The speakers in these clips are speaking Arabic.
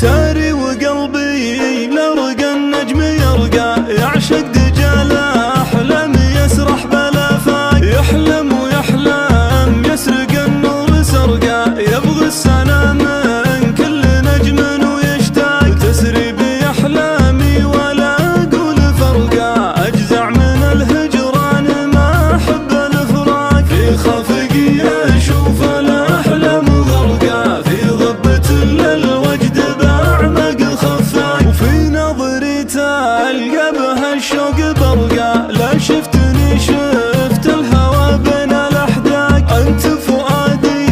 ساري وقلبي لرقى النجم يرقى، يعشق دجال أحلام يسرح بلا فاق، يحلم ويحلم يسرق النور سرقا، يبغي السنا من كل نجم ويشتاق، تسري بأحلامي ولا أقول فرقا، أجزع من الهجران ما أحب الفراق، في خفقي أشوف الأحلام غرقا، في ضبة الوجد بأعمق خفاق، وفي نظري تلقى بها الشوق برقا، لا شفتني شفت الهوى بين الأحداق، أنت فؤادي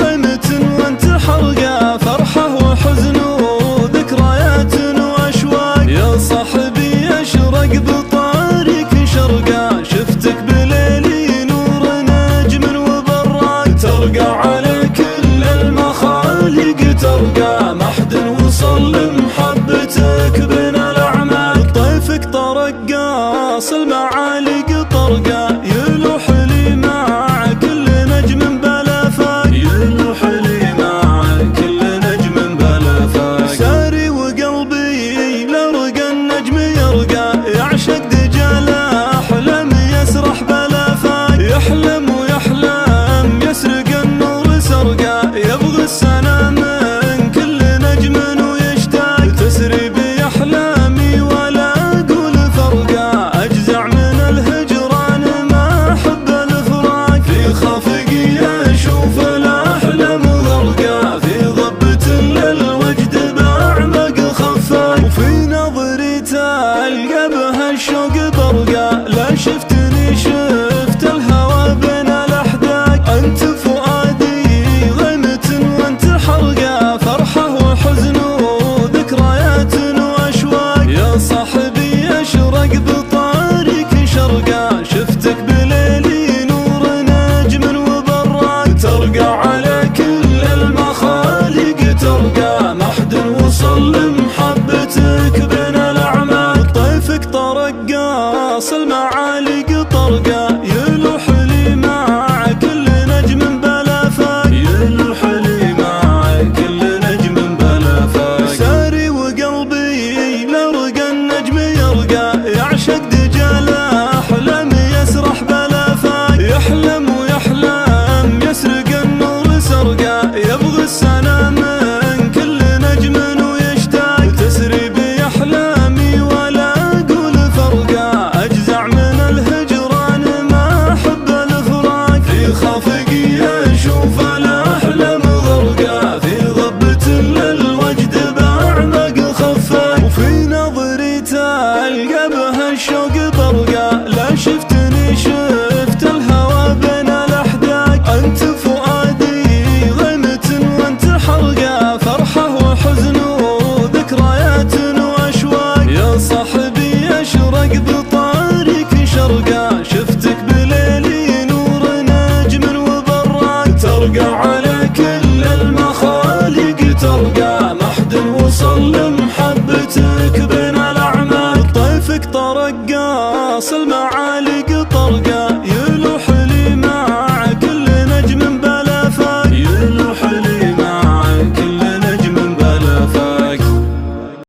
غيمة وأنت حرقا، فرحة وحزن وذكريات وأشواق، يا صاحبي أشرق بطارق شرقا، شفتك بليلي نور نجم وبراق، ترقى على كل المخالق ترقى، ما حد وصل لمحبتك بين الأعماق، طيفك طرقاص المعالق طرقا، يلوح لي مع كل نجم بلا فاق، يلوح لي مع كل نجم بلا فاق، ساري وقلبي لرقى النجم يرقى، يعشق دجال أحلام يسرح بلا فاق، يحلم ويحلم يسرق النور سرقا، يبغي السنا من كل نجم ويشتاق، تسري بأحلامي ولا أقول فرقا، أجزع من الهجران ما أحب الفراق، في خفقي أشوف الأحلام غرقا، في ضبة الوجد بأعمق خفاق، وفي نظري تلقى بها الشوق برقا، لا شفتني شفت الهوى بين الأحداق، أنت فؤادي غيمة وأنت حرقا، فرحة وحزن وذكريات وأشواق، يا صاحبي أشرق بطارق شرقا، شفتك بليلي نور نجم وبراق، ترقى على كل المخالق ترقى، ما حد وصل لمحبتك بين الأعماق، طيفك طرقاص المعالق طرقا، يلوح لي مع كل نجم بلا فاق، يلوح لي مع كل نجم بلا فاق، ساري وقلبي لرقى النجم يرقى، يعشق دجال أحلام يسرح بلا فاق، يحلم ويحلم يسرق النور سرقا، يبغي السنا من كل نجم ويشتاق، تسري بأحلامي ولا أقول فرقا، أجزع من الهجران ما أحب الفراق، في خفقي أشوف الأحلام غرقا، في ضبة الوجد بأعمق خفاق، وفي نظري تلقى بها الشوق برقا، لا شفتني شفت الهوى بين الأحداق، أنت فؤادي غيمة وأنت حرقا، فرحة وحزن وذكريات وأشواق، يا صاحبي أشرق بطارق شرقا، شفتك بليلي نور نجم وبراق، ترقى على كل المخالق ترقى، ما حد وصل لمحبتك بين الأعماق، طيفك طرقاص المعالق طرقا.